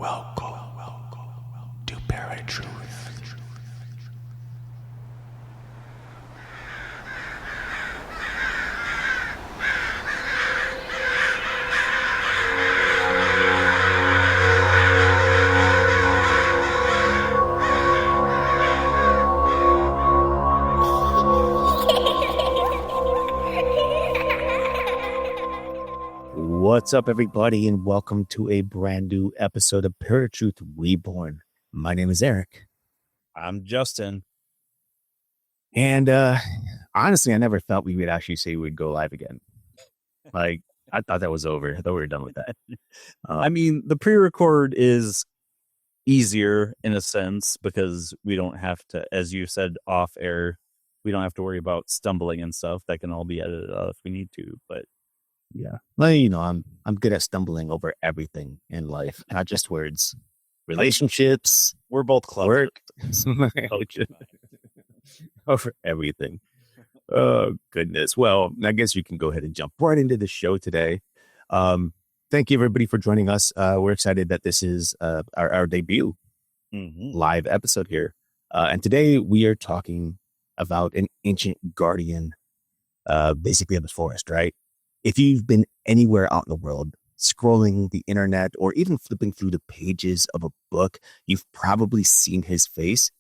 Welcome to ParaTruth. What's up, everybody, and welcome to a brand new episode of ParaTruth Reborn. My name is Erik. I'm Justin. And honestly, I never thought we would actually say we'd go live again. Like, I thought that was over. I thought we were done with that. I mean, the pre-record is easier in a sense because we don't have to, as you said off air, we don't have to worry about stumbling and stuff. That can all be edited out if we need to. But yeah, well, you know, I'm good at stumbling over everything in life, not just words, relationships. We're both clever. Work, over everything. Oh goodness. Well, I guess you can go ahead and jump right into the show today. Thank you everybody for joining us. We're excited that this is our debut live episode here. And today we are talking about an ancient guardian, basically of the forest, right? If you've been anywhere out in the world, scrolling the internet, or even flipping through the pages of a book, you've probably seen his face.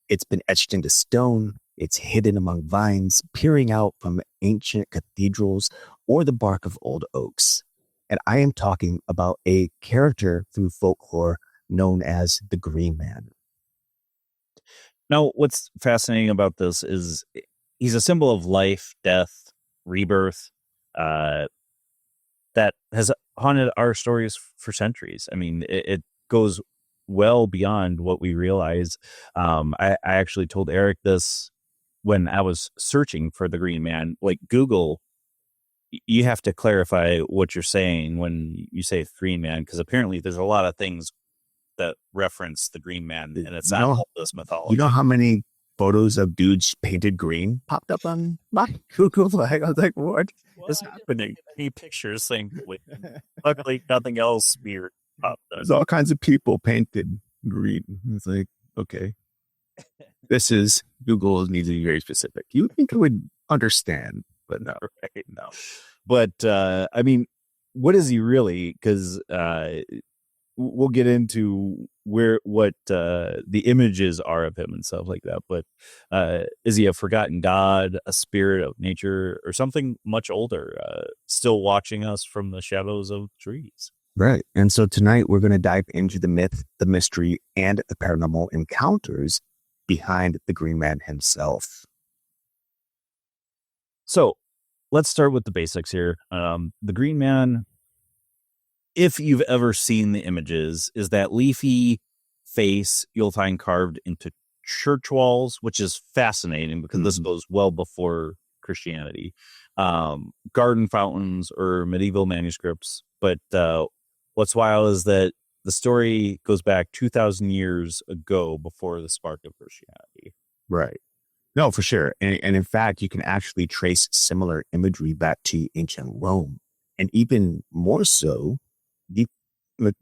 It's been etched into stone. It's hidden among vines, peering out from ancient cathedrals or the bark of old oaks. And I am talking about a character through folklore known as the Green Man. Now, what's fascinating about this is he's a symbol of life, death, rebirth, that has haunted our stories for centuries. I mean, it goes well beyond what we realize. I actually told Erik this when I was searching for the Green Man. Like Google, you have to clarify what you're saying when you say Green Man, because apparently there's a lot of things that reference the Green Man, and it's not all this mythology. You know how many photos of dudes painted green popped up on my Google? I was like, what is happening? Any pictures saying, luckily nothing else weird popped up. There's all kinds of people painted green. It's like, okay, this is Google needs to be very specific. You think I would understand, but no, right? No. But I mean, what is he really? Because we'll get into what the images are of him and stuff like that. But is he a forgotten god, a spirit of nature, or something much older, still watching us from the shadows of trees? Right. And so tonight we're going to dive into the myth, the mystery, and the paranormal encounters behind the Green Man himself. So let's start with the basics here. The Green Man, if you've ever seen the images, is that leafy face you'll find carved into church walls, which is fascinating because this goes well before Christianity. Garden fountains or medieval manuscripts. But what's wild is that the story goes back 2,000 years ago before the spark of Christianity. Right. No, for sure. And in fact, you can actually trace similar imagery back to ancient Rome, and even more so,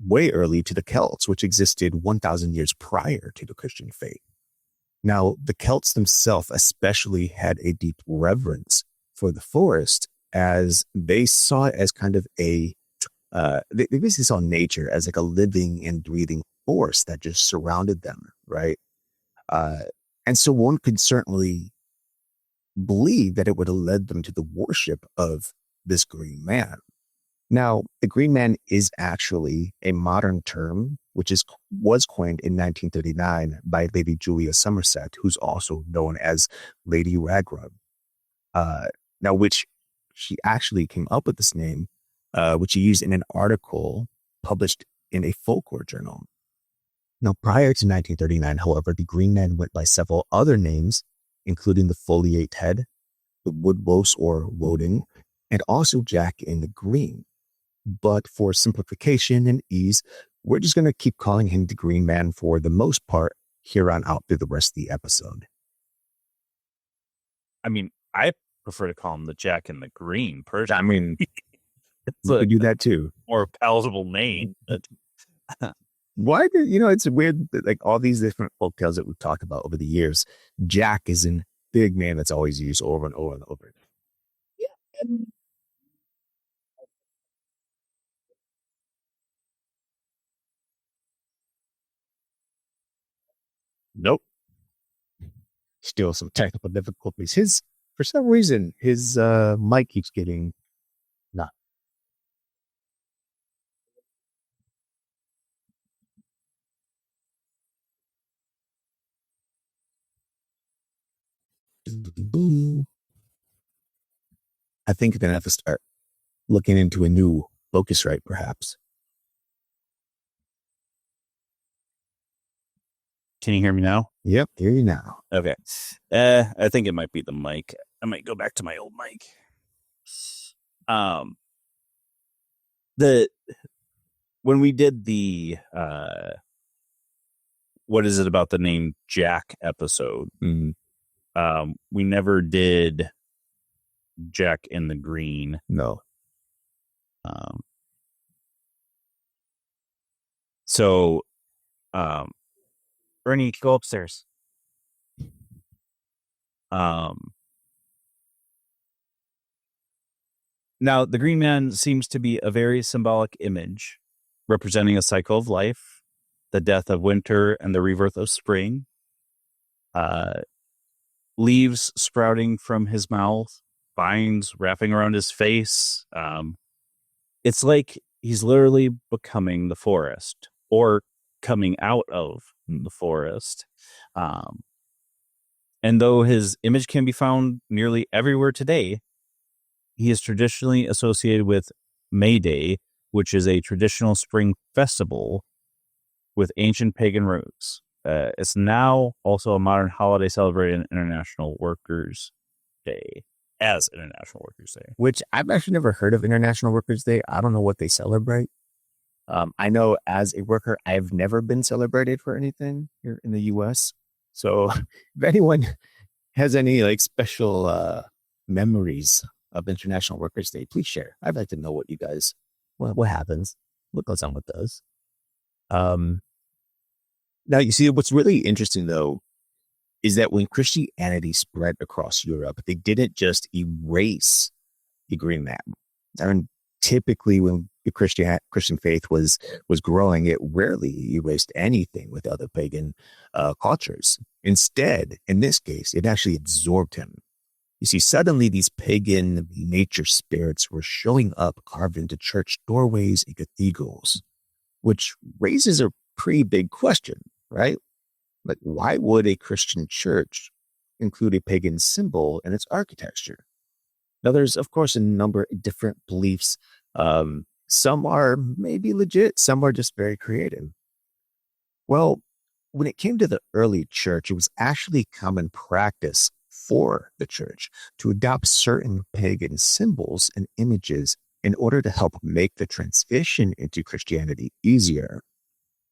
way early to the Celts, which existed 1,000 years prior to the Christian faith. Now, the Celts themselves especially had a deep reverence for the forest, as they saw it as kind of they basically saw nature as like a living and breathing force that just surrounded them, right? And so one could certainly believe that it would have led them to the worship of this Green Man. Now, the Green Man is actually a modern term, which was coined in 1939 by Lady Julia Somerset, who's also known as Lady Ragrum. Now, which she actually came up with this name, which she used in an article published in a folklore journal. Now, prior to 1939, however, the Green Man went by several other names, including the Foliate Head, the Woodwose or Woden, and also Jack in the Green. But for simplification and ease, we're just going to keep calling him the Green Man for the most part here on out through the rest of the episode. I mean, I prefer to call him the Jack in the Green person. I mean, we could do that too. More palatable name. Why do it's weird that, like, all these different folktales that we've talked about over the years, Jack is a big man that's always used over and over and over. Yeah. Nope. Still some technical difficulties. For some reason, his mic keeps getting not. I think you're gonna have to start looking into a new Focusrite, perhaps. Can you hear me now? Yep, hear you now. Okay. I think it might be the mic. I might go back to my old mic. When we did the what is it about the name Jack episode? We never did Jack in the Green. No. So Bernie, go upstairs. Now, the Green Man seems to be a very symbolic image representing a cycle of life, the death of winter and the rebirth of spring. Leaves sprouting from his mouth, vines wrapping around his face. It's like he's literally becoming the forest or coming out of the forest. And though his image can be found nearly everywhere today, he is traditionally associated with May Day, which is a traditional spring festival with ancient pagan roots. It's now also a modern holiday celebrated on International Workers' Day, as International Workers' Day. Which I've actually never heard of International Workers' Day. I don't know what they celebrate. I know as a worker, I've never been celebrated for anything here in the U.S. So if anyone has any like special memories of International Workers' Day, please share. I'd like to know what you guys, what happens, what goes on with those. Now, you see, what's really interesting, though, is that when Christianity spread across Europe, they didn't just erase the Green Man. And typically, when the Christian faith was growing, it rarely erased anything with other pagan cultures. Instead, in this case, it actually absorbed him. You see, suddenly these pagan nature spirits were showing up carved into church doorways and cathedrals, which raises a pretty big question, right? Like, why would a Christian church include a pagan symbol in its architecture? Now, there's, of course, a number of different beliefs. Some are maybe legit, some are just very creative. Well, when it came to the early church, it was actually common practice for the church to adopt certain pagan symbols and images in order to help make the transition into Christianity easier.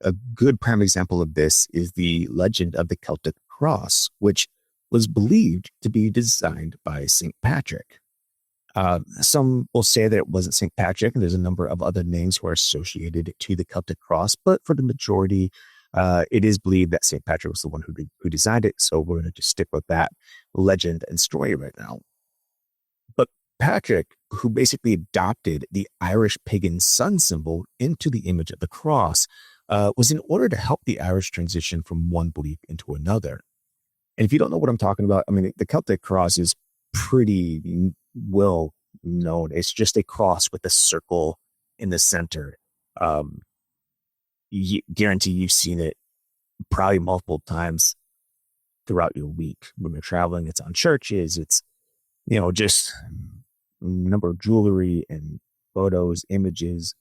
A good prime example of this is the legend of the Celtic cross, which was believed to be designed by St. Patrick. Some will say that it wasn't St. Patrick, and there's a number of other names who are associated to the Celtic cross, but for the majority, it is believed that St. Patrick was the one who designed it, so we're going to just stick with that legend and story right now. But Patrick, who basically adopted the Irish pagan sun symbol into the image of the cross, was in order to help the Irish transition from one belief into another. And if you don't know what I'm talking about, I mean, the Celtic cross is pretty well known. It's just a cross with a circle in the center. Guarantee you've seen it probably multiple times throughout your week. When you're traveling, it's on churches. It's, just a number of jewelry and photos, images.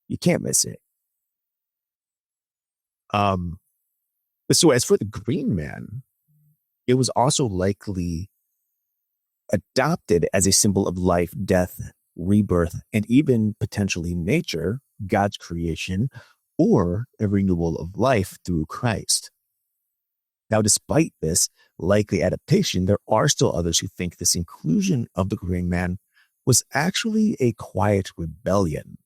You can't miss it. So as for the Green Man, it was also likely adopted as a symbol of life, death, rebirth, and even potentially nature, God's creation, or a renewal of life through Christ. Now, despite this likely adaptation, there are still others who think this inclusion of the Green Man was actually a quiet rebellion.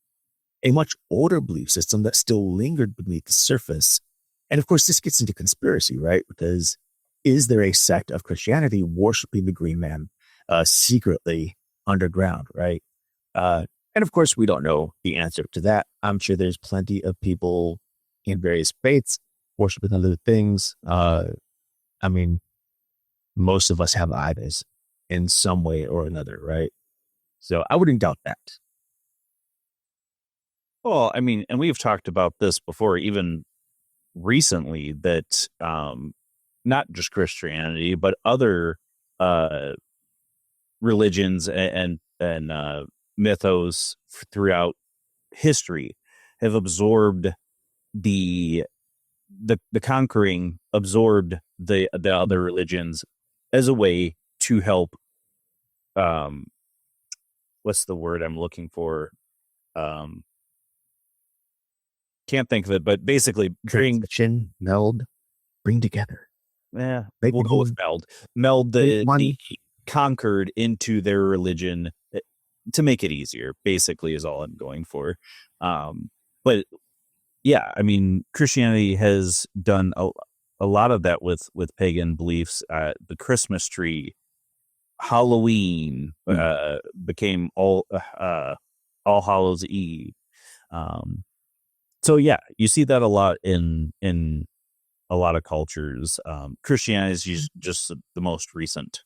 a much older belief system that still lingered beneath the surface. And of course, this gets into conspiracy, right? Because is there a sect of Christianity worshiping the Green Man secretly underground, right? And of course, we don't know the answer to that. I'm sure there's plenty of people in various faiths worshiping other things. I mean, most of us have idols in some way or another, right? So I wouldn't doubt that. Well, I mean, and we've talked about this before, even recently, that not just Christianity, but other religions and mythos throughout history have absorbed the conquering, absorbed the other religions as a way to help. What's the word I'm looking for? Can't think of it, but basically bring together. Yeah, we'll go with meld the conquered into their religion to make it easier, basically, is all I'm going for. But yeah, I mean, Christianity has done a lot of that with pagan beliefs. The Christmas tree, Halloween became All Hallows Eve. So yeah, you see that a lot in a lot of cultures. Christianity is just the most recent,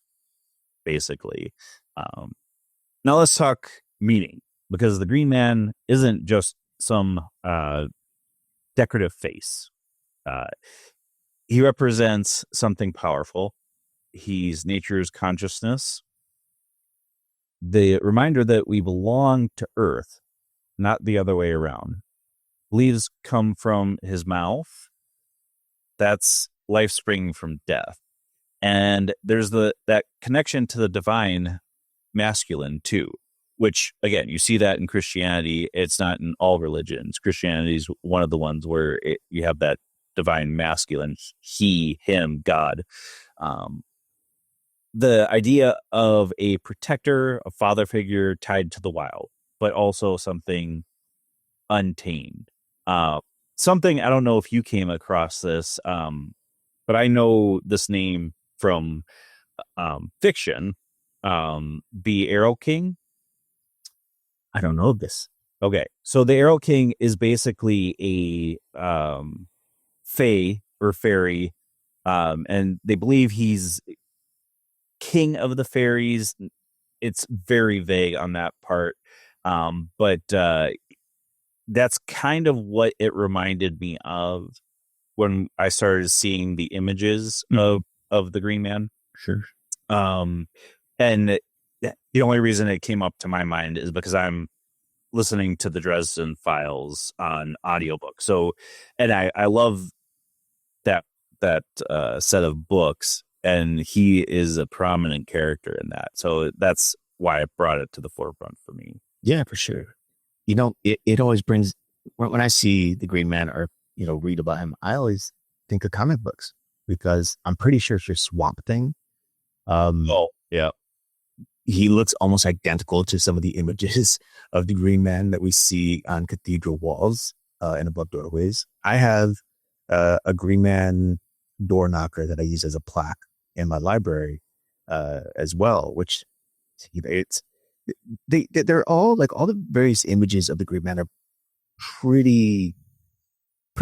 basically. Now let's talk meaning, because the Green Man isn't just some decorative face. He represents something powerful. He's nature's consciousness, the reminder that we belong to Earth, not the other way around. Leaves come from his mouth. That's life springing from death. And there's that connection to the divine masculine too, which again, you see that in Christianity. It's not in all religions. Christianity is one of the ones where you have that divine masculine, he, him, God. The idea of a protector, a father figure tied to the wild, but also something untamed. Something, I don't know if you came across this, but I know this name from fiction, the Arrow King. I don't know this. Okay, so the Arrow King is basically a fae or fairy, and they believe he's king of the fairies. It's very vague on that part, but that's kind of what it reminded me of when I started seeing the images of the Green Man. Sure. And the only reason it came up to my mind is because I'm listening to the Dresden Files on audiobook. So, and I love that set of books, and he is a prominent character in that. So that's why I brought it to the forefront for me. Yeah, for sure. You know, it always brings, when I see the Green Man or, read about him, I always think of comic books, because I'm pretty sure it's your Swamp Thing. Oh, yeah. He looks almost identical to some of the images of the Green Man that we see on cathedral walls and above doorways. I have a Green Man door knocker that I use as a plaque in my library as well, which they're all like, all the various images of the Green Man are pretty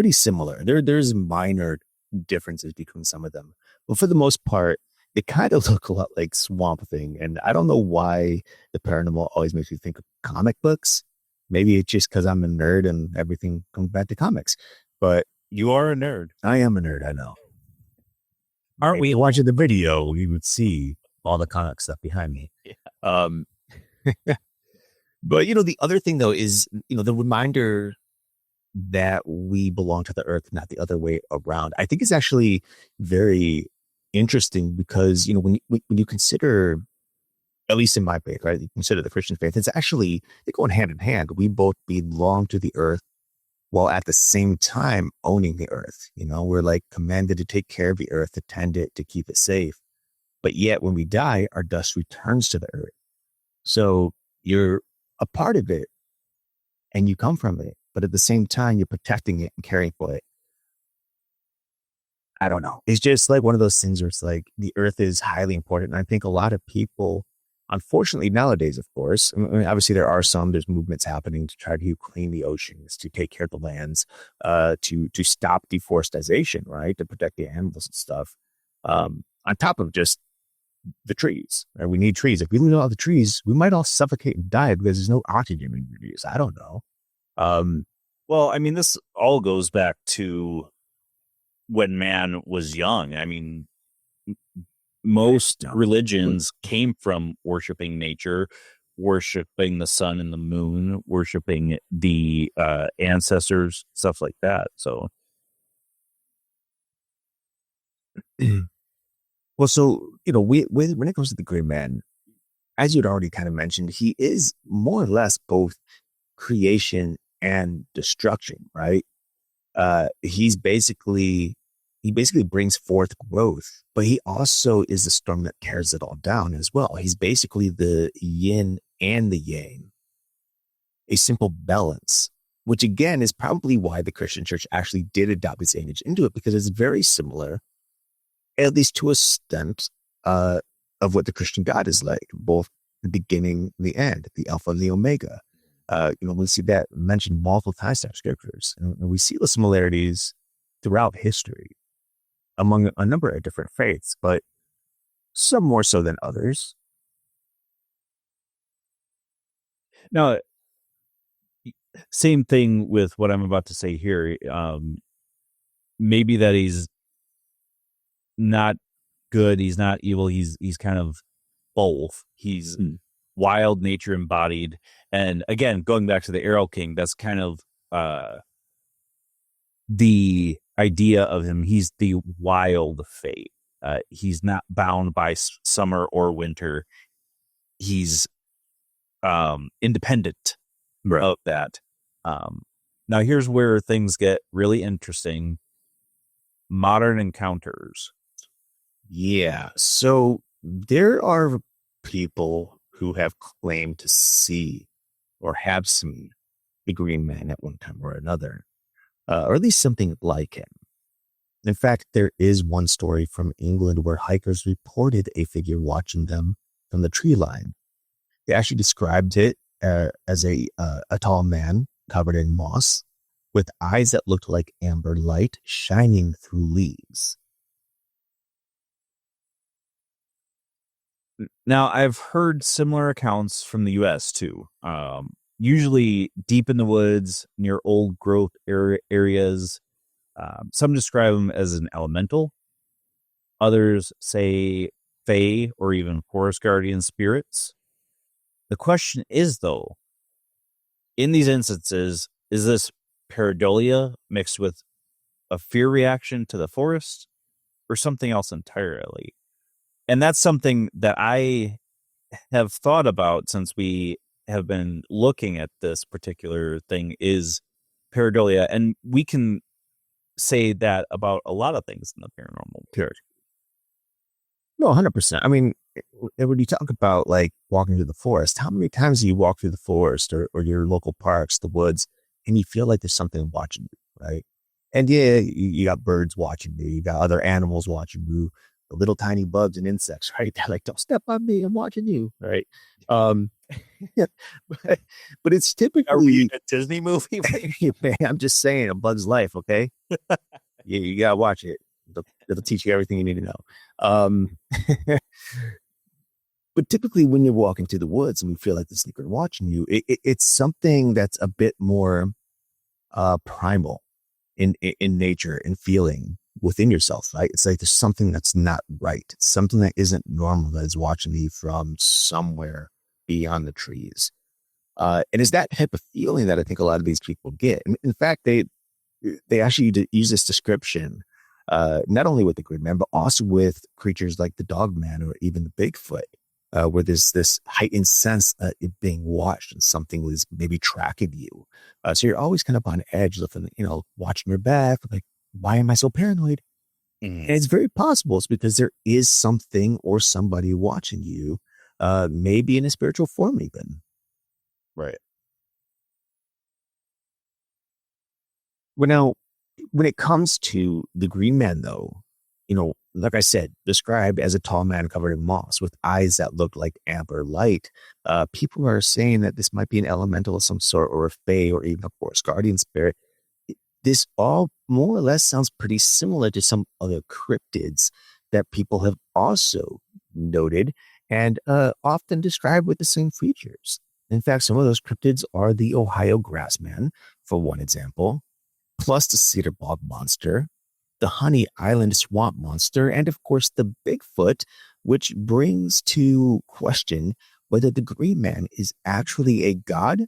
similar. There's minor differences between some of them, but for the most part, they kind of look a lot like Swamp Thing. And I don't know why the paranormal always makes me think of comic books. Maybe it's just because I'm a nerd and everything comes back to comics. But you are a nerd. I am a nerd, I know. Aren't we? Watching the video, we would see all the comic stuff behind me. Yeah. But, the other thing, though, is, the reminder that we belong to the earth, not the other way around. I think it's actually very interesting because, when you consider, at least in my faith, right, you consider the Christian faith, it's actually, they go hand in hand. We both belong to the earth while at the same time owning the earth. We're like commanded to take care of the earth, to tend it, to keep it safe. But yet when we die, our dust returns to the earth. So you're a part of it. and you come from it, but at the same time, you're protecting it and caring for it. I don't know. It's just like one of those things where it's like the earth is highly important. And I think a lot of people, unfortunately nowadays, of course, I mean, obviously there's movements happening to try to clean the oceans, to take care of the lands, to stop deforestation, right? To protect the animals and stuff. On top of just the trees, right? We need trees. If we lose all the trees, we might all suffocate and die because there's no oxygen in the trees. I don't know. Well, I mean, this all goes back to when man was young. I mean, most religions came from worshiping nature, worshiping the sun and the moon, worshiping the ancestors, stuff like that. So, well, so, when it comes to the great man, as you'd already kind of mentioned, he is more or less both creation and destruction, right? He basically brings forth growth, but he also is the storm that tears it all down as well. He's basically the yin and the yang, a simple balance, which again is probably why the Christian church actually did adopt this image into it, because it's very similar, at least to a extent, of what the Christian God is like, both the beginning, the end, the Alpha and the Omega. We see that mentioned multiple times in our scriptures, and we see the similarities throughout history among a number of different faiths, but some more so than others. now, same thing with what I'm about to say here. Maybe that he's not good, he's not evil, he's kind of both. He's wild nature embodied, and again, going back to the Arrow King, that's kind of the idea of him. He's the wild fate. He's not bound by summer or winter. He's independent of that. Now here's where things get really interesting. Modern encounters. Yeah. So there are people who have claimed to see or have seen the Green Man at one time or another, or at least something like him. In fact, there is one story from England where hikers reported a figure watching them from the tree line. They actually described it as a tall man covered in moss with eyes that looked like amber light shining through leaves. Now, I've heard similar accounts from the U.S. too. Usually deep in the woods near old growth areas. Some describe them as an elemental. Others say fae or even forest guardian spirits. The question is, though, in these instances, is this pareidolia mixed with a fear reaction to the forest or something else entirely? And that's something that I have thought about since we have been looking at this particular thing, is pareidolia. And we can say that about a lot of things in the paranormal period. No, 100%. I mean, when you talk about like walking through the forest, how many times do you walk through the forest or your local parks, the woods, and you feel like there's something watching you, right? And yeah, you got birds watching you, you got other animals watching you, the little tiny bugs and insects, right? They're like, don't step on me, I'm watching you, right? but, but it's typically a Disney movie. Man, I'm just saying, a bug's life, okay? You gotta watch it. It'll teach you everything you need to know. But typically when you're walking through the woods and you feel like the sneaker watching you, it's something that's a bit more primal in nature and feeling within yourself, right? It's like there's something that's not right. It's something that isn't normal that is watching you from somewhere beyond the trees. And it's that type of feeling that I think a lot of these people get. In fact, they actually use this description, not only with the Green Man, but also with creatures like the Dog Man or even the Bigfoot, where there's this heightened sense that it being watched and something was maybe tracking you. So you're always kind of on edge, looking, watching your back, like, why am I so paranoid? And it's very possible it's because there is something or somebody watching you, maybe in a spiritual form even. Right. Well, now, when it comes to the Green Man, though, like I said, described as a tall man covered in moss with eyes that look like amber light, people are saying that this might be an elemental of some sort, or a fae, or even a forest guardian spirit. This all more or less sounds pretty similar to some other cryptids that people have also noted and often described with the same features. In fact, some of those cryptids are the Ohio grassman, for one example, plus the cedar bog monster, the Honey Island swamp monster, and of course the Bigfoot, which brings to question whether the Green Man is actually a god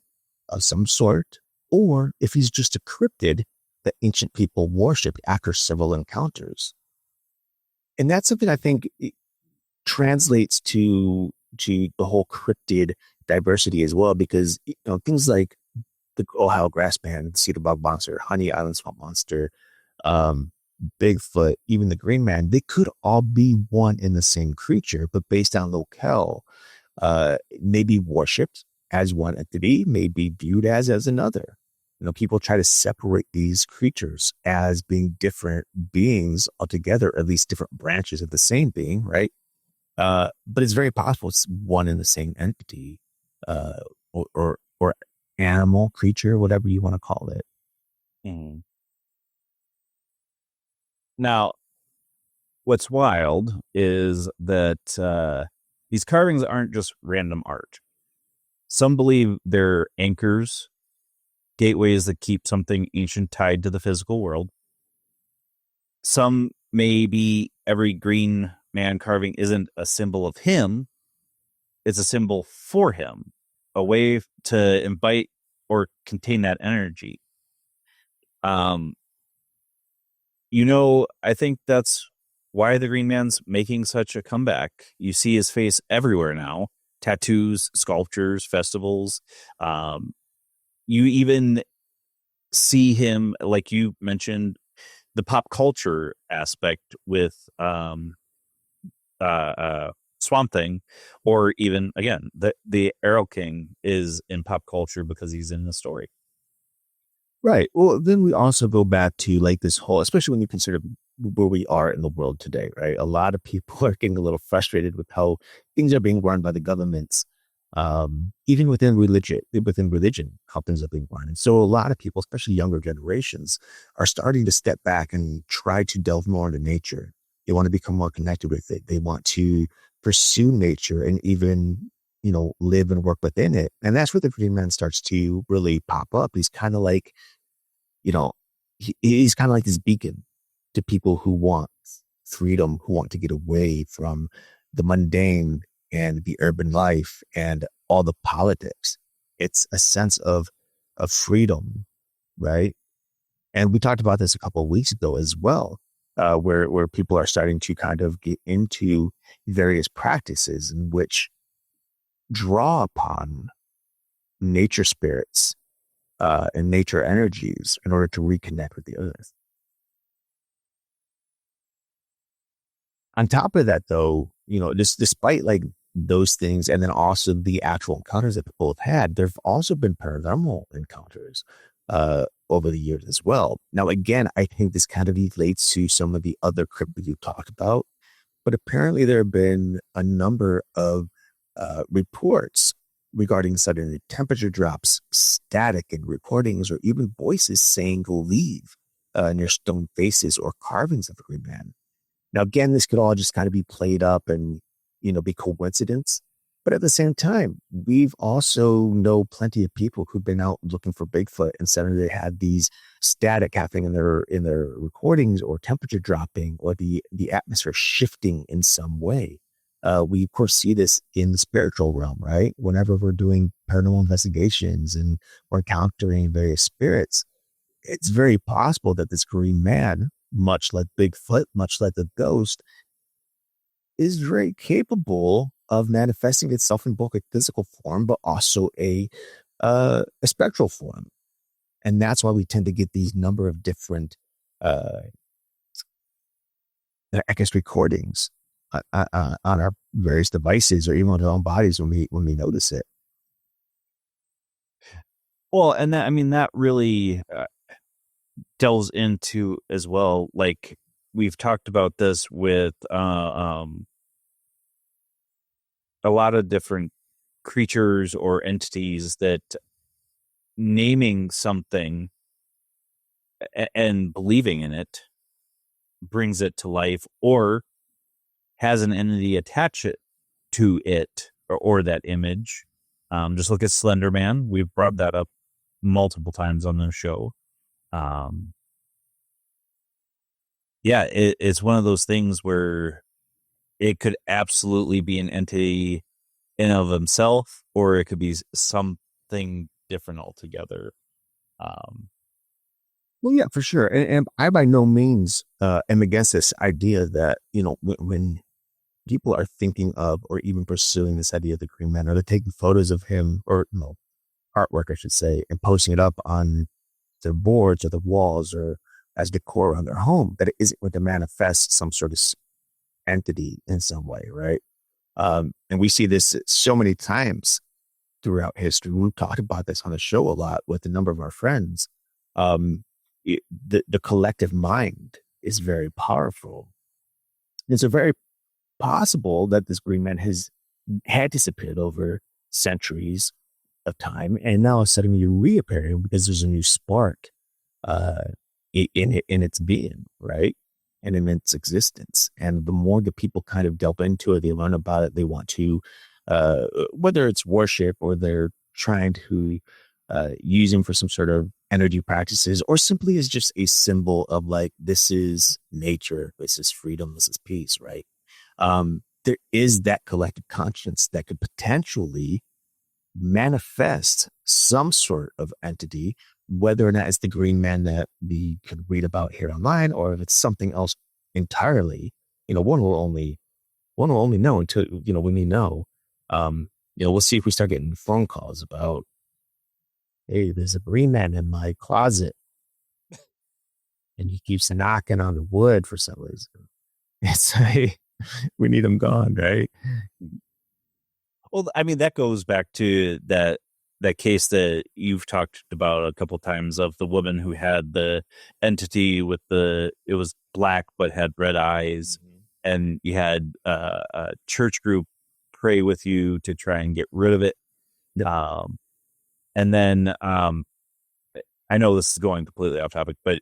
of some sort, or if he's just a cryptid that ancient people worshipped after several encounters. And that's something I think translates to the whole cryptid diversity as well, because things like the Ohio grassman, cedar bog monster, Honey Island swamp monster, um, Bigfoot, even the Green Man, they could all be one and the same creature, but based on locale, may be worshipped as one entity, may be viewed as another. People try to separate these creatures as being different beings altogether, at least different branches of the same being, right? But it's very possible it's one and the same entity, or animal, creature, whatever you want to call it. Mhm. Now, what's wild is that these carvings aren't just random art. Some believe they're anchors, gateways that keep something ancient tied to the physical world. Some maybe every Green Man carving isn't a symbol of him, it's a symbol for him, a way to invite or contain that energy. Um, I think that's why the Green Man's making such a comeback. You see his face everywhere now. Tattoos, sculptures, festivals. You even see him, like you mentioned, the pop culture aspect with Swamp Thing, or even again the Arrow King is in pop culture because he's in the story. Right. Well, then we also go back to like this whole, especially when you consider where we are in the world today, right? A lot of people are getting a little frustrated with how things are being run by the governments, even within religion, how things are being run. And so a lot of people, especially younger generations, are starting to step back and try to delve more into nature. They want to become more connected with it. They want to pursue nature and even live and work within it. And that's where the Green Man starts to really pop up. He's kind of like, you know, he's kind of like this beacon to people who want freedom, who want to get away from the mundane and the urban life and all the politics. It's a sense of freedom, right? And we talked about this a couple of weeks ago as well, where people are starting to kind of get into various practices in which draw upon nature spirits and nature energies in order to reconnect with the earth. On top of that, though, despite like those things, and then also the actual encounters that people have had, there have also been paranormal encounters over the years as well. Now, again, I think this kind of relates to some of the other cryptids you talked about, but apparently there have been a number of reports regarding sudden temperature drops, static and recordings, or even voices saying leave near stone faces or carvings of the Green Man. Now, again, this could all just kind of be played up and, be coincidence. But at the same time, we've also know plenty of people who've been out looking for Bigfoot and suddenly they had these static happening in their recordings, or temperature dropping, or the atmosphere shifting in some way. We of course see this in the spiritual realm, right? Whenever we're doing paranormal investigations and we're encountering various spirits, it's very possible that this Green Man, much like Bigfoot, much like the ghost, is very capable of manifesting itself in both a physical form, but also a spectral form. And that's why we tend to get these number of different, uh, I guess, recordings on our various devices or even on our own bodies when we notice it. Well, and that really delves into as well, like we've talked about this with a lot of different creatures or entities, that naming something and believing in it brings it to life, or has an entity attach it to it, or that image. Just look at Slender Man. We've brought that up multiple times on the show. It's one of those things where it could absolutely be an entity in and of himself, or it could be something different altogether. Well, yeah, for sure. And I by no means am against this idea that, when people are thinking of or even pursuing this idea of the Green Man, or they're taking photos of him, or artwork, I should say, and posting it up on their boards or the walls or as decor around their home, that it isn't going to manifest some sort of entity in some way, right? And we see this so many times throughout history. We've talked about this on the show a lot with a number of our friends. The collective mind is very powerful. It's a very possible that this Green Man has had disappeared over centuries of time, and now suddenly reappearing because there's a new spark in its being, right? And in its existence. And the more the people kind of delve into it, they learn about it, they want to, whether it's worship or they're trying to use him for some sort of energy practices, or simply as just a symbol of like, this is nature, this is freedom, this is peace, right? There is that collective conscience that could potentially manifest some sort of entity, whether or not it's the Green Man that we could read about here online, or if it's something else entirely. One will only know until when we know. We'll see if we start getting phone calls about, hey, there's a Green Man in my closet, and he keeps knocking on the wood for some reason. It's like, we need him gone, right? Well, I mean, that goes back to that case that you've talked about a couple times, of the woman who had the entity with it was black but had red eyes, and you had a church group pray with you to try and get rid of it. And then I know this is going completely off topic, but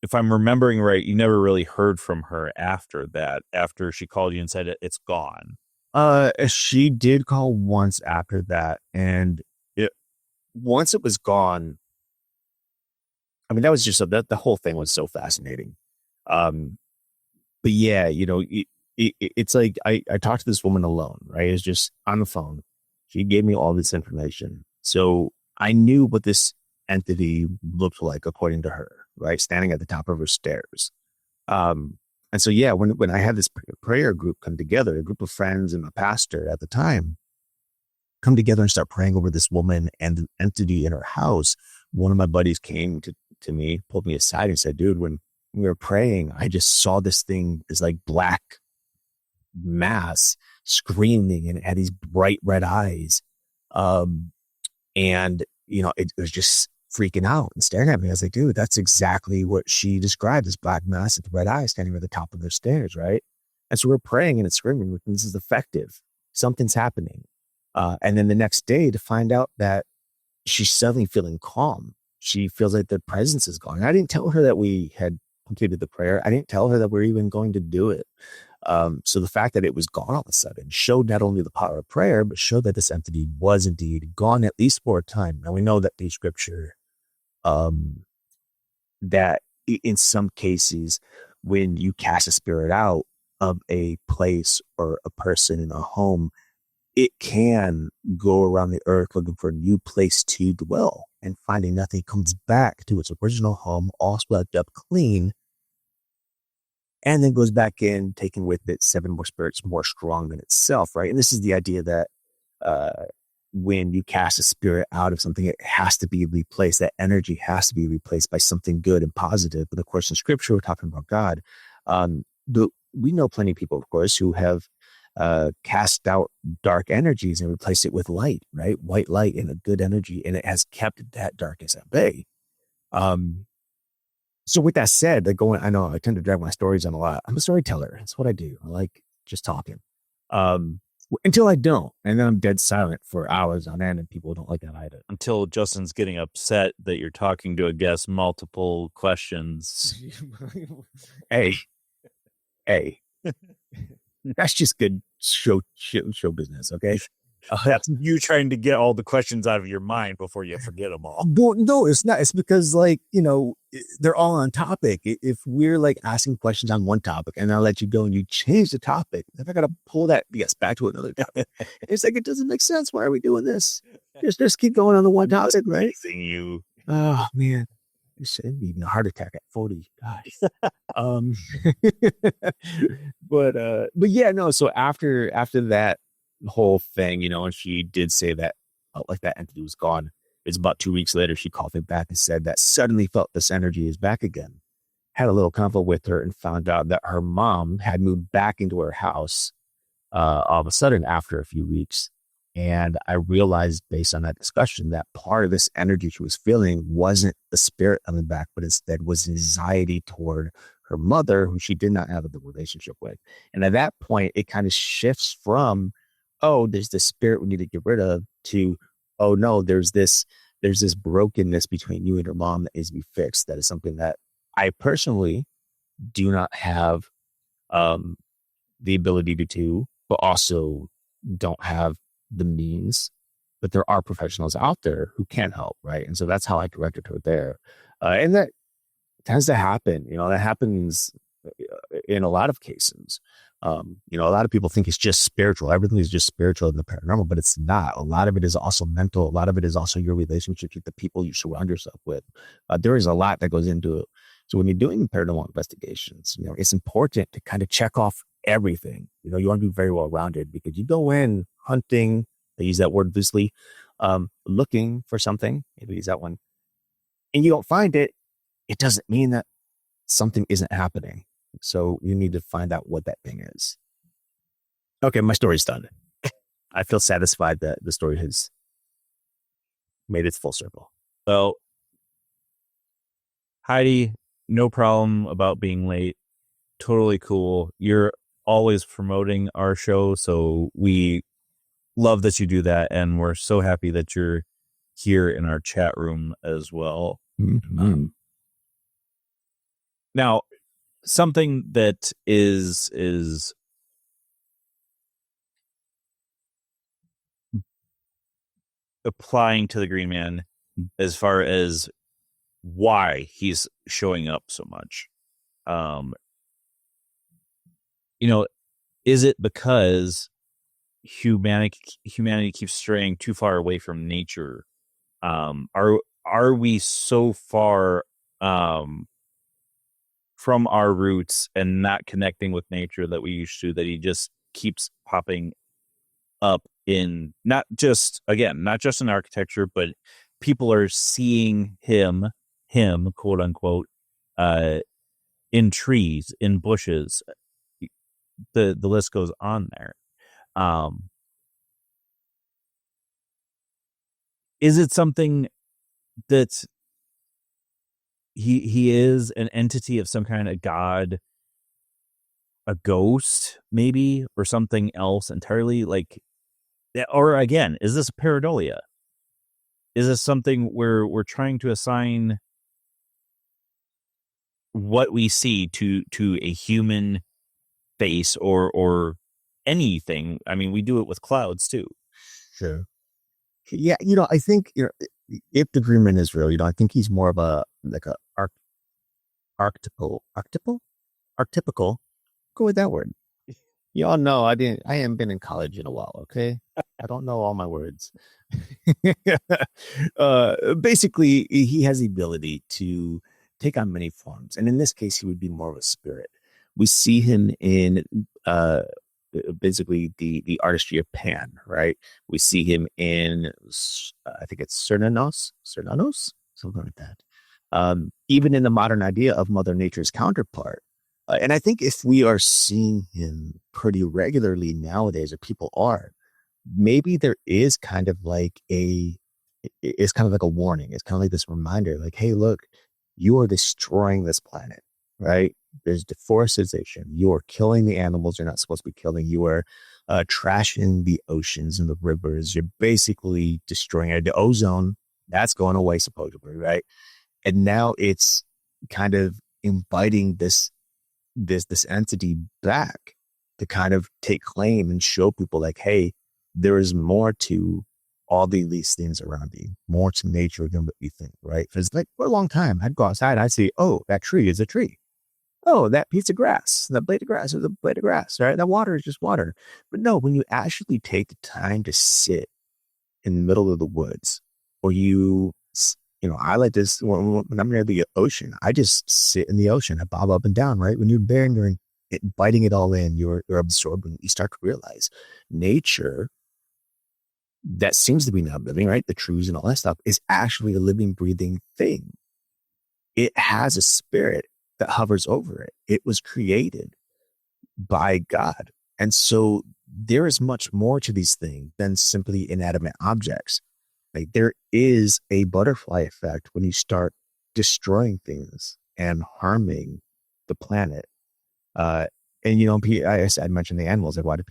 if I'm remembering right, you never really heard from her after that, after she called you and said it's gone. She did call once after that, and once it was gone, I mean, that was just the whole thing was so fascinating. But yeah, it's like I talked to this woman alone, right? It's just on the phone. She gave me all this information, so I knew what this entity looked like according to her, right? Standing at the top of her stairs. And so, yeah, when I had this prayer group come together, a group of friends and a pastor at the time come together and start praying over this woman and the entity in her house, one of my buddies came to me, pulled me aside and said, dude, when we were praying, I just saw this thing, this like black mass screaming, and it had these bright red eyes. And, it was just freaking out and staring at me. I was like, dude, that's exactly what she described, this black mass with the red eyes standing at the top of their stairs, right? And so we're praying and it's screaming, this is effective. Something's happening. And then the next day to find out that she's suddenly feeling calm. She feels like the presence is gone. I didn't tell her that we had completed the prayer. I didn't tell her that we're even going to do it. So the fact that it was gone all of a sudden showed not only the power of prayer, but showed that this entity was indeed gone, at least for a time. Now we know that the scripture, that in some cases, when you cast a spirit out of a place or a person in a home, it can go around the earth looking for a new place to dwell, and finding nothing, comes back to its original home, all swept up clean, and then goes back in, taking with it 7 more spirits more strong than itself, right? And this is the idea that when you cast a spirit out of something, it has to be replaced. That energy has to be replaced by something good and positive. But of course, in scripture, we're talking about God. We know plenty of people, of course, who have cast out dark energies and replaced it with light, right? White light and a good energy. And it has kept that darkness at bay. So with that said, I know I tend to drag my stories on a lot. I'm a storyteller. That's what I do. I like just talking. Until I don't, and then I'm dead silent for hours on end, and people don't like that either. Until Justin's getting upset that you're talking to a guest multiple questions. Hey, that's just good show business. Okay. That's you trying to get all the questions out of your mind before you forget them all. Well, no, it's not. It's because they're all on topic. If we're like asking questions on one topic and I'll let you go and you change the topic, then I got to pull that back to another topic. It's like, it doesn't make sense. Why are we doing this? Just keep going on the one topic, right? You. Oh man, it's even a heart attack at 40. Gosh. But yeah, no. So after that whole thing, and she did say that like that entity was gone. It's about 2 weeks later, she called me back and said that suddenly felt this energy is back again. Had a little convo with her and found out that her mom had moved back into her house all of a sudden after a few weeks. And I realized based on that discussion that part of this energy she was feeling wasn't the spirit coming back, but instead was anxiety toward her mother, who she did not have a good relationship with. And at that point, it kind of shifts from, oh, there's this spirit we need to get rid of, to, oh no, there's this brokenness between you and your mom that needs to be fixed. That is something that I personally do not have the ability to do, but also don't have the means. But there are professionals out there who can help, right? And so that's how I directed her there. And that tends to happen. That happens in a lot of cases. A lot of people think it's just spiritual. Everything is just spiritual in the paranormal, but it's not. A lot of it is also mental. A lot of it is also your relationships with the people you surround yourself with. There is a lot that goes into it. So when you're doing paranormal investigations, it's important to kind of check off everything. You want to be very well rounded, because you go in hunting, I use that word loosely, looking for something, maybe use that one, and you don't find it. It doesn't mean that something isn't happening. So you need to find out what that thing is. Okay, my story's done. I feel satisfied that the story has made its full circle. So, Heidi, no problem about being late. Totally cool. You're always promoting our show, so we love that you do that, and we're so happy that you're here in our chat room as well. Mm-hmm. Now, something that is applying to the Green Man as far as why he's showing up so much. Is it because humanity keeps straying too far away from nature? Are we so far from our roots and not connecting with nature that we used to, that he just keeps popping up in not just in architecture, but people are seeing him quote unquote in trees, in bushes, the list goes on there. Is it something that he is an entity of some kind of god, a ghost maybe, or something else entirely? Like, or again, is this pareidolia? Is this something where we're trying to assign what we see to a human face or anything? I mean, we do it with clouds too. Sure. Yeah, I think if the Green Man is real, I think he's more of a archetypical. Go with that word. Y'all know I haven't been in college in a while. Okay, I don't know all my words. Basically, he has the ability to take on many forms, and in this case, he would be more of a spirit. We see him in basically the artistry of Pan, right? We see him in I think it's Cernanos, something like that. Even in the modern idea of Mother Nature's counterpart. And I think if we are seeing him pretty regularly nowadays, or people are, maybe there is kind of like it's kind of like a warning. It's kind of like this reminder, like, hey, look, you are destroying this planet, right? There's deforestation. You are killing the animals you're not supposed to be killing. You are trashing the oceans and the rivers. You're basically destroying it. The ozone, that's going away supposedly, right? And now it's kind of inviting this entity back to kind of take claim and show people like, hey, there is more to all these things around you, more to nature than what you think, right? Because like for a long time, I'd go outside, I'd see, oh, that tree is a tree. Oh, that piece of grass, that blade of grass is a blade of grass, right? That water is just water. But no, when you actually take the time to sit in the middle of the woods, or I like this when I'm near the ocean, I just sit in the ocean. I bob up and down, right? When you're there and you're biting it all in, you're absorbing, you start to realize nature that seems to be not living, right? The trees and all that stuff is actually a living, breathing thing. It has a spirit that hovers over it. It was created by God. And so there is much more to these things than simply inanimate objects. Like there is a butterfly effect when you start destroying things and harming the planet. I mentioned the animals. Like, why do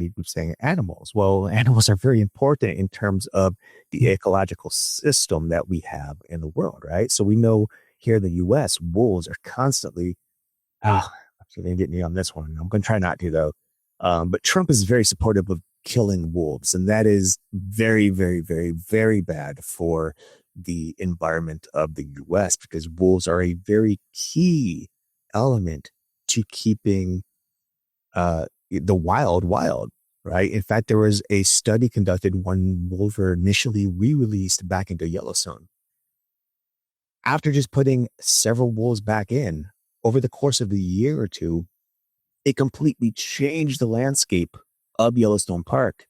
you keep saying animals? Well, animals are very important in terms of the ecological system that we have in the world, right? So we know here in the U.S., wolves are constantly. Actually, they get me on this one. I'm going to try not to though. But Trump is very supportive of killing wolves, and that is very, very, very, very bad for the environment of the U.S. because wolves are a very key element to keeping the wild, right? In fact, there was a study conducted when wolves were initially re-released back into Yellowstone. After just putting several wolves back in, over the course of a year or two, it completely changed the landscape of Yellowstone Park,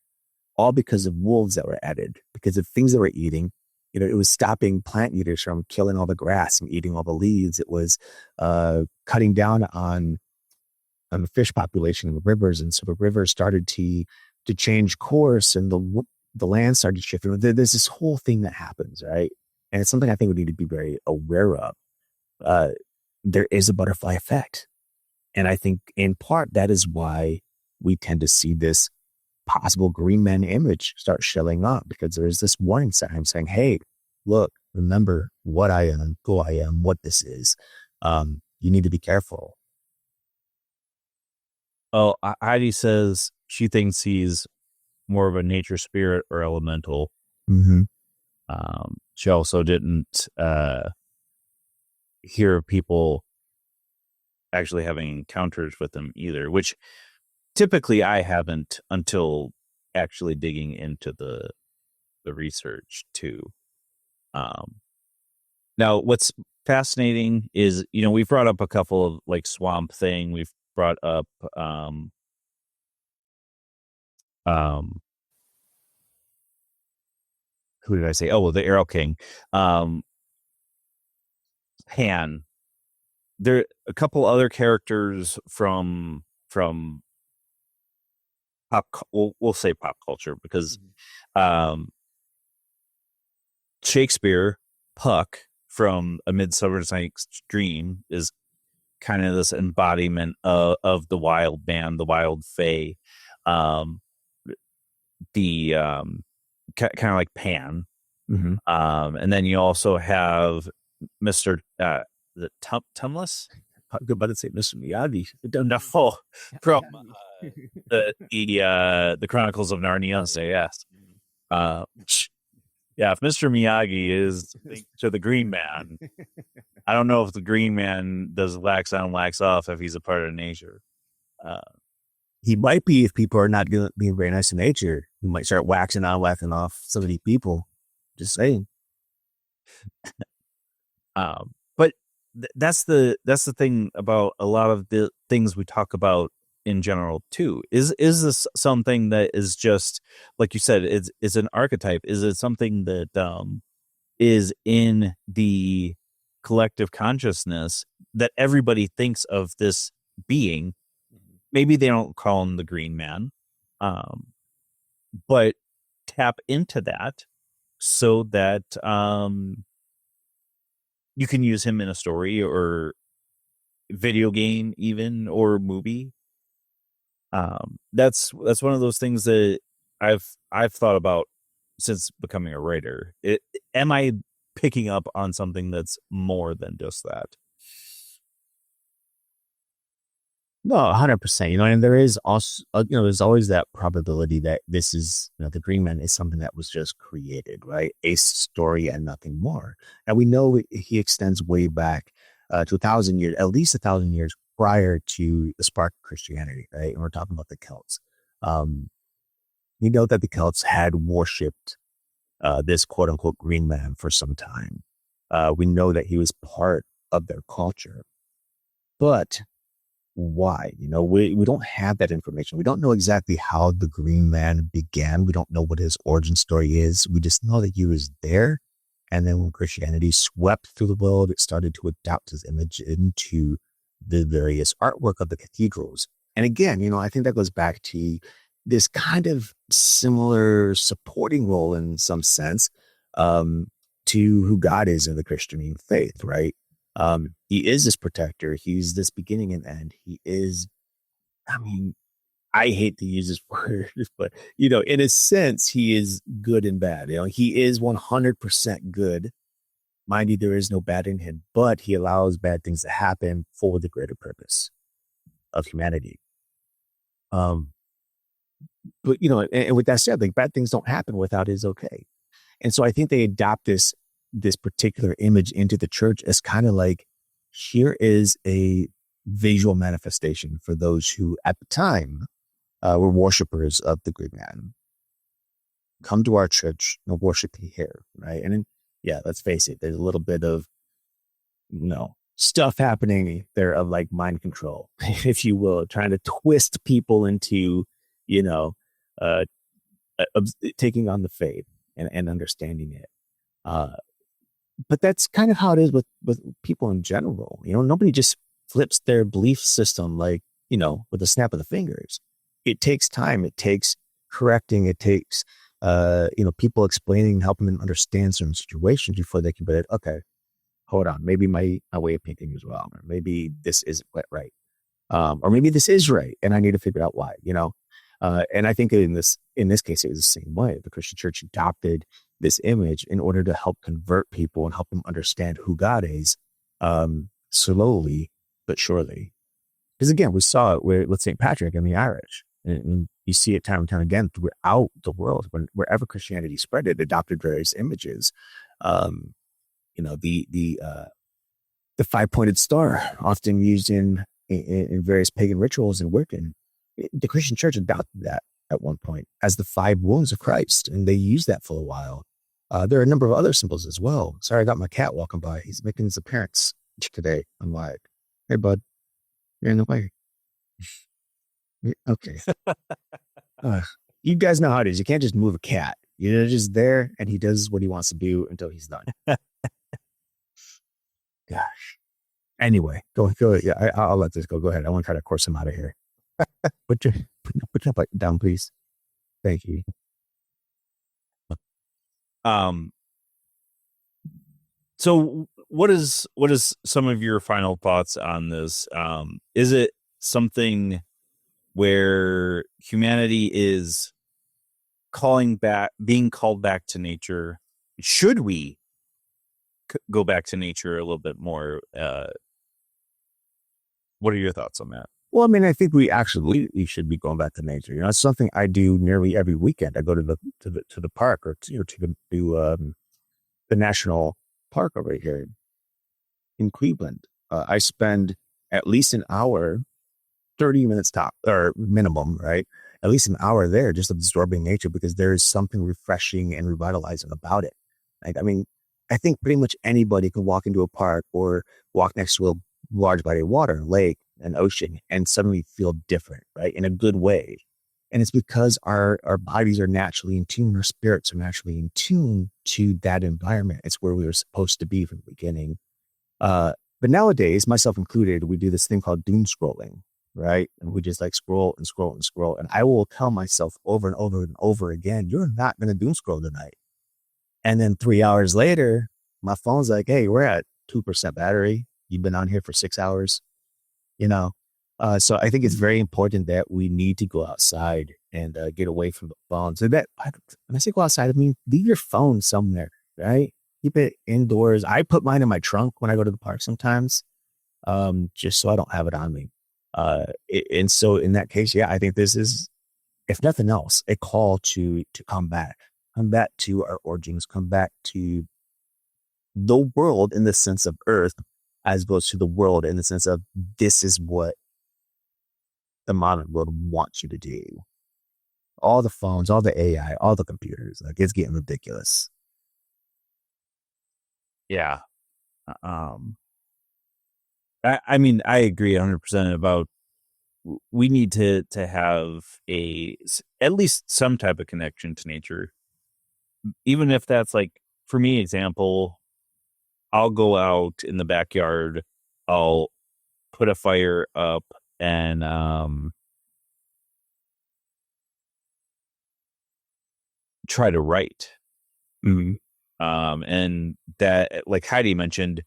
all because of wolves that were added, because of things that were eating. It was stopping plant eaters from killing all the grass and eating all the leaves. It was cutting down on the fish population in the rivers, and so the rivers started to change course, and the land started shifting. There's this whole thing that happens, right? And it's something I think we need to be very aware of. There is a butterfly effect, and I think in part that is why we tend to see this possible green man image start showing up, because there is this warning sign saying, "Hey, look, remember what I am, who I am, what this is. You need to be careful." Oh, Heidi says she thinks he's more of a nature spirit or elemental. Mm-hmm. She also didn't hear people actually having encounters with him either, which typically I haven't until actually digging into the research too. Now, what's fascinating is, we've brought up a couple of like Swamp Thing. We've brought up who did I say? Oh, well, the Arrow King. Pan. There are a couple other characters from pop. We'll say pop culture because Shakespeare, Puck from A Midsummer's Night's Dream is kind of this embodiment of the wild man, the wild fae, the kind of like Pan. Mm-hmm. And then you also have Mr. The Tumless. I'm about to say Mr. Miyagi. No, from the Chronicles of Narnia. So yes, yeah. If Mr. Miyagi is to the Green Man, I don't know if the Green Man does wax on, wax off if he's a part of nature. He might be if people are not being very nice to nature. He might start waxing on, waxing off some of these people. Just saying. But that's the thing about a lot of the things we talk about in general too. Is this something that is just like you said? It's an archetype. Is it something that is in the collective consciousness that everybody thinks of this being? Maybe they don't call him the Green Man, but tap into that so that you can use him in a story or video game even, or movie. That's one of those things that I've thought about since becoming a writer. Am I picking up on something that's more than just that? No, 100%. And there is also, there's always that probability that this is, the Green Man is something that was just created, right? A story and nothing more. And we know he extends way back to 1,000 years, at least 1,000 years prior to the spark of Christianity, right? And we're talking about the Celts. We know that the Celts had worshipped this quote unquote Green Man for some time. We know that he was part of their culture, but why? We don't have that information. We don't know exactly how the Green Man began. We don't know what his origin story is. We just know that he was there. And then when Christianity swept through the world, it started to adopt his image into the various artwork of the cathedrals. And again, I think that goes back to this kind of similar supporting role in some sense to who God is in the Christian faith, right? He is this protector. He's this beginning and end. He is, I hate to use this word, but, in a sense, he is good and bad. He is 100% good. Mind you, there is no bad in him, but he allows bad things to happen for the greater purpose of humanity. But, and with that said, like bad things don't happen without his okay. And so I think they adopt this particular image into the church as kind of like, here is a visual manifestation for those who at the time were worshipers of the Green Man. Come to our church and worship here, right? And then, let's face it, there's a little bit of, stuff happening there of like mind control, if you will, trying to twist people into, taking on the faith and understanding it. But that's kind of how it is with people in general. Nobody just flips their belief system like, with a snap of the fingers. It takes time. It takes correcting. It takes, people explaining, helping them understand certain situations before they can be like, okay, hold on. Maybe my way of thinking is wrong. Or maybe this isn't quite right. Or maybe this is right. And I need to figure out why, and I think in this case, it was the same way. The Christian church adopted this image in order to help convert people and help them understand who God is, slowly but surely. Because again, we saw it with St. Patrick and the Irish, and you see it time and time again throughout the world. Wherever Christianity spread, it adopted various images. The 5-pointed star, often used in various pagan rituals and working. The Christian church adopted that at one point as the 5 wounds of Christ, and they used that for a while. There are a number of other symbols as well. Sorry, I got my cat walking by. He's making his appearance today. I'm like, hey, bud, you're in the way. Okay. You guys know how it is. You can't just move a cat. You're just there, and he does what he wants to do until he's done. Gosh. Anyway, go. Yeah, I'll let this go. Go ahead. I want to try to course him out of here. Put your butt down, please. Thank you. So what is some of your final thoughts on this? Is it something where humanity is being called back to nature? Should we go back to nature a little bit more? What are your thoughts on that? Well, I think we absolutely should be going back to nature. It's something I do nearly every weekend. I go to the park or to the national park over here in Cleveland. I spend at least an hour, 30 minutes top or minimum, right? At least an hour there, just absorbing nature, because there is something refreshing and revitalizing about it. I think pretty much anybody can walk into a park or walk next to a large body of water, lake, an ocean, and suddenly feel different, right? In a good way. And it's because our bodies are naturally in tune, our spirits are naturally in tune to that environment. It's where we were supposed to be from the beginning. But nowadays, myself included, we do this thing called doom scrolling, right? And we just like scroll and scroll and scroll. And I will tell myself over and over and over again, you're not going to doom scroll tonight. And then 3 hours later, my phone's like, hey, we're at 2% battery. You've been on here for 6 hours, you know? So I think it's very important that we need to go outside and get away from the phones. And when I say go outside, I mean, leave your phone somewhere, right? Keep it indoors. I put mine in my trunk when I go to the park sometimes, just so I don't have it on me. And so in that case, yeah, I think this is, if nothing else, a call to come back to our origins, come back to the world in the sense of Earth, as opposed to the world in the sense of this is what the modern world wants you to do. All the phones, all the AI, all the computers, like it's getting ridiculous. Yeah. I mean, I agree 100% about we need to have at least some type of connection to nature. Even if that's like, for me, example, I'll go out in the backyard, I'll put a fire up and try to write. Mm-hmm. And that, like Heidi mentioned,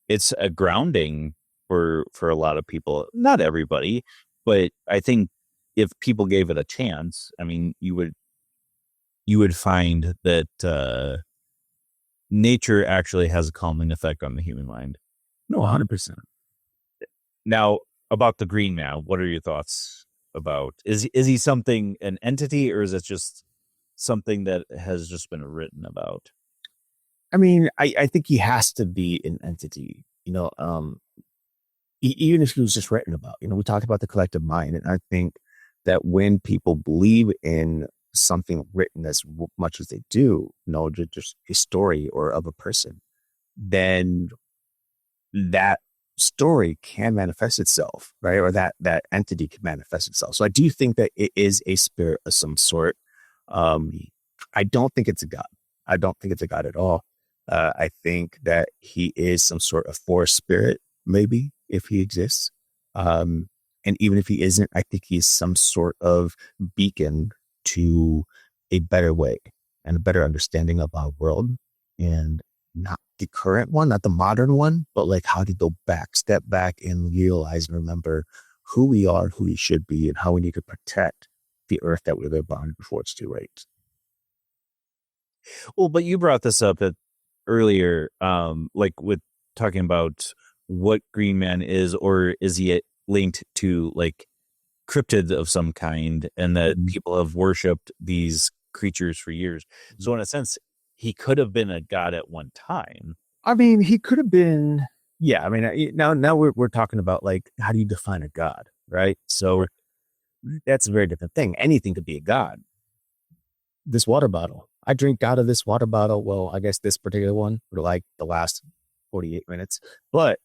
it's a grounding for a lot of people. Not everybody, but I think if people gave it a chance, I mean, you would find that nature actually has a calming effect on the human mind. No, 100%. Now, about the Green Man, what are your thoughts about? Is he something, an entity, or is it just something that has just been written about? I mean, I think he has to be an entity, even if he was just written about. We talked about the collective mind, and I think that when people believe in something written as much as they do, just a story or of a person, then that story can manifest itself, right? Or that entity can manifest itself. So I do think that it is a spirit of some sort. I don't think it's a god. I don't think it's a god at all. I think that he is some sort of forest spirit, maybe, if he exists. And even if he isn't, I think he's some sort of beacon to a better way and a better understanding of our world, and not the current one, not the modern one, but like how to go back, step back and realize and remember who we are, who we should be, and how we need to protect the earth that we live on before it's too late. Well, but you brought this up earlier, like with talking about what Green Man is, or is he linked to like cryptids of some kind, and that people have worshipped these creatures for years. So in a sense, he could have been a god at one time. I mean, he could have been. Yeah, I mean, now we're talking about like, how do you define a god, right? So that's a very different thing. Anything could be a god. This water bottle, I drink out of this water bottle. Well, I guess this particular one for like the last 48 minutes, but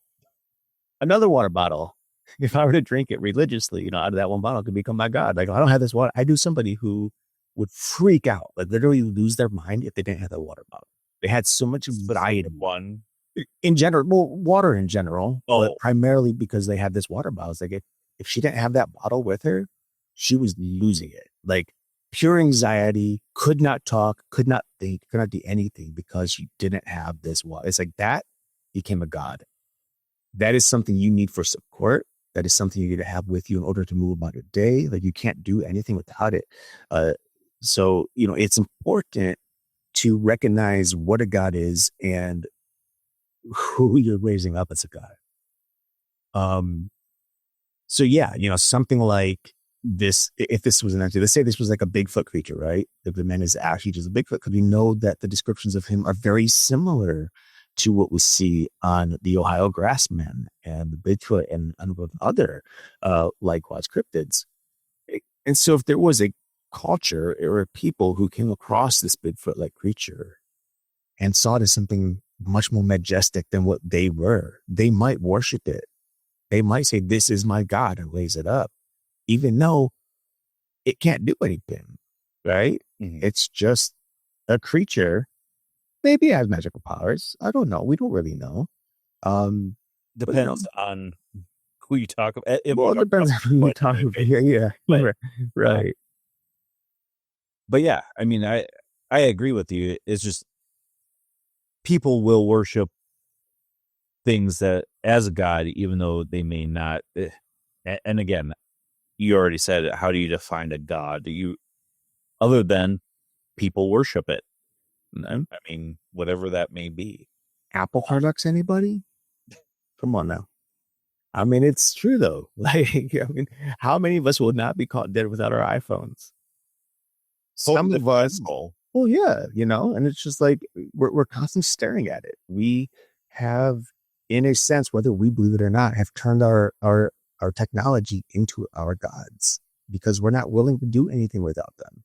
another water bottle, if I were to drink it religiously, out of that one bottle, could become my god. Like, I don't have this water. I do somebody who would freak out, like literally lose their mind if they didn't have that water bottle. They had so much variety. One in general, well, water in general, Oh. but primarily because they had this water bottle. It's like if she didn't have that bottle with her, she was losing it. Like pure anxiety, could not talk, could not think, could not do anything because she didn't have this water. It's like that became a god. That is something you need for support. That is something you need to have with you in order to move about your day. Like you can't do anything without it. So, it's important to recognize what a god is and who you're raising up as a god. So yeah, something like this, if this was an entity, let's say this was like a Bigfoot creature, right? If the man is actually just a Bigfoot, because we know that the descriptions of him are very similar to what we see on the Ohio Grassman and the Bigfoot and other likewise cryptids. And so if there was a culture or a people who came across this Bigfoot-like creature and saw it as something much more majestic than what they were, they might worship it. They might say, this is my God, and raise it up, even though it can't do anything, right? Mhm. It's just a creature. Maybe it has magical powers. I don't know. We don't really know. Depends on who you talk about. Well, it depends on who you talk about. Yeah. Right. But yeah, I mean, I agree with you. It's just people will worship things that as a god, even though they may not, and again, you already said it, how do you define a god? Other than people worship it. I mean, whatever that may be. Apple products, anybody? Come on now. I mean, it's true though. Like, I mean, how many of us will not be caught dead without our iPhones? Some of us, well, yeah, and it's just like we're constantly staring at it. We have, in a sense, whether we believe it or not, have turned our technology into our gods because we're not willing to do anything without them.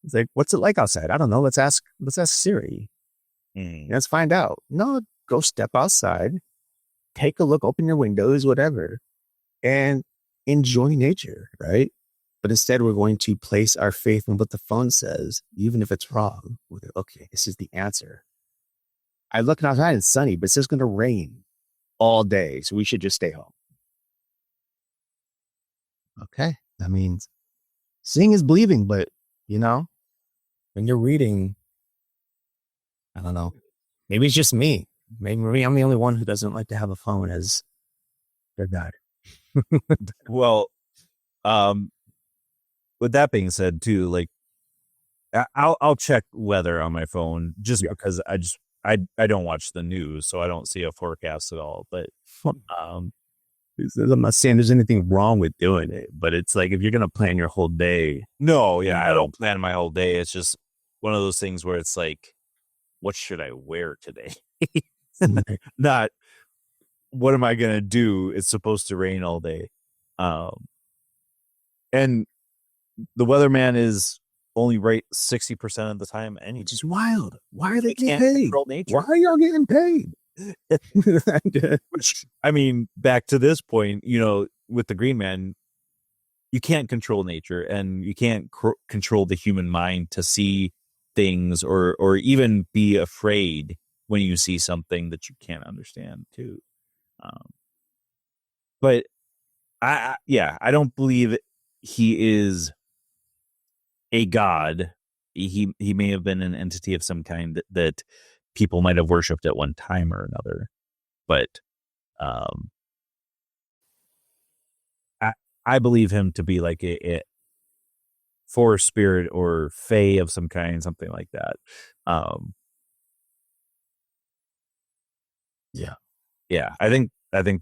It's like, what's it like outside? I don't know. Let's ask Siri. Let's find out. No, go step outside, take a look, open your windows, whatever, and enjoy nature, right? But instead, we're going to place our faith in what the phone says, even if it's wrong. Okay, this is the answer. I look outside, it's sunny, but it's just going to rain all day, so we should just stay home. Okay, that means seeing is believing, but when you're reading, I don't know, maybe it's just me. Maybe I'm the only one who doesn't like to have a phone as their guide. Well, with that being said, too, like I'll check weather on my phone just because I don't watch the news, so I don't see a forecast at all. But I'm not saying there's anything wrong with doing it, but it's like if you're gonna plan your whole day. No, yeah, I don't plan my whole day. It's just one of those things where it's like, what should I wear today? Not what am I gonna do? It's supposed to rain all day, and the weatherman is only right 60% of the time, and it's just wild. Why are they getting paid? Why are y'all getting paid? I mean, back to this point, with the Green Man, you can't control nature, and you can't control the human mind to see things or even be afraid when you see something that you can't understand too. But I don't believe he is a god. He may have been an entity of some kind that people might have worshipped at one time or another, but I believe him to be like a forest spirit or fae of some kind, something like that. Yeah. I think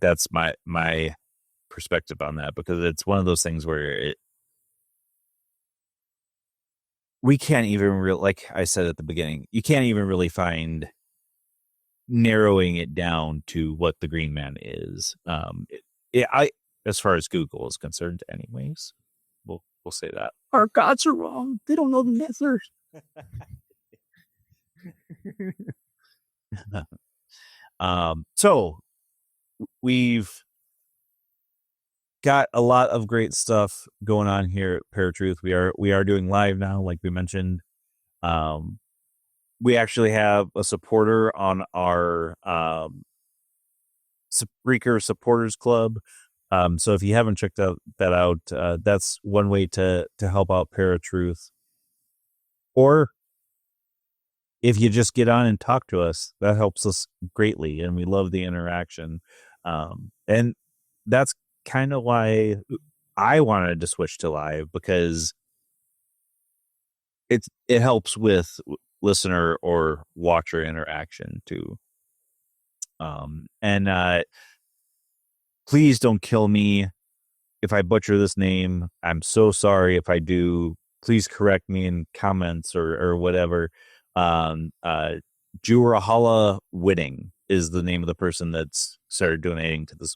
that's my perspective on that, because it's one of those things where we can't even like I said at the beginning, you can't even really find narrowing it down to what the Green Man is. As far as Google is concerned, anyways, we'll say that our gods are wrong. They don't know the answers. So we've got a lot of great stuff going on here at ParaTruth. We are doing live now, like we mentioned. We actually have a supporter on our Spreaker Supporters Club. So if you haven't checked that out, that's one way to help out ParaTruth. Or if you just get on and talk to us, that helps us greatly, and we love the interaction. And that's kind of why I wanted to switch to live, because it helps with listener or watcher interaction too. And please don't kill me if I butcher this name. I'm so sorry if I do. Please correct me in comments or whatever. Jurahala Whitting is the name of the person that's started donating to the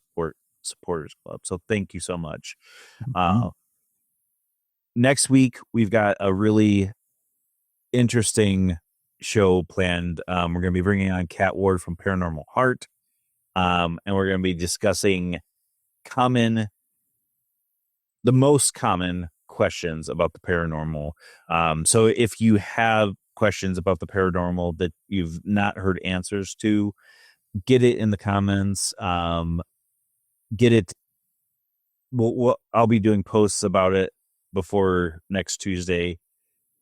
supporters club. So thank you so much. Next week we've got a really interesting show planned. We're going to be bringing on Kat Ward from Paranormal Heart, and we're going to be discussing the most common questions about the paranormal. So if you have questions about the paranormal that you've not heard answers to, get it in the comments. Get it. I'll be doing posts about it before next Tuesday.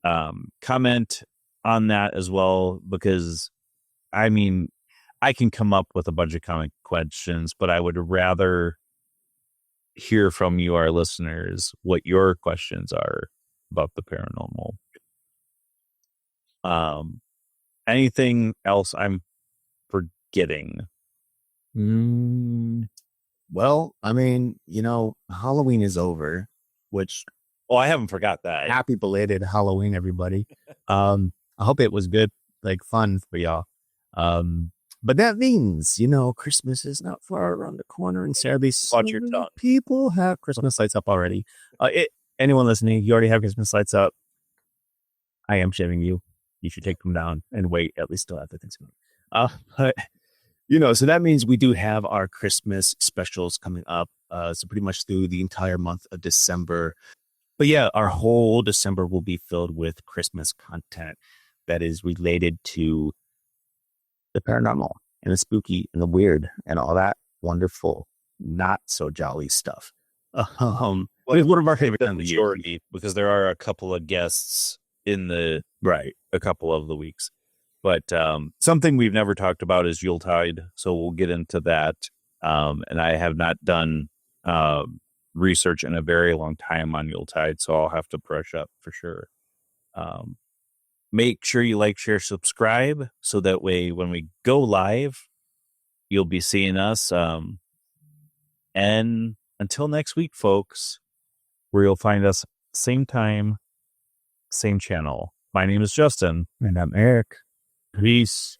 Comment on that as well, because I mean, I can come up with a bunch of common questions, but I would rather hear from you, our listeners, what your questions are about the paranormal. Anything else I'm forgetting? Well, I mean, Halloween is over, which I haven't forgot that. happy belated Halloween, everybody. I hope it was good, like fun for y'all. But that means, Christmas is not far around the corner, and sadly, Watch your tongue. people have Christmas lights up already. Anyone listening, you already have Christmas lights up. I am shaming you. You should take them down and wait at least till after Thanksgiving. But so that means we do have our Christmas specials coming up. So pretty much through the entire month of December. But yeah, our whole December will be filled with Christmas content that is related to the paranormal and the spooky and the weird and all that wonderful, not so jolly stuff. It's one of our favorite times of the year, because there are a couple of guests in a couple of the weeks. But something we've never talked about is Yuletide, so we'll get into that. And I have not done research in a very long time on Yuletide, so I'll have to brush up for sure. Make sure you like, share, subscribe, so that way when we go live, you'll be seeing us. And until next week, folks, where you'll find us same time, same channel. My name is Justin. And I'm Erik. Peace.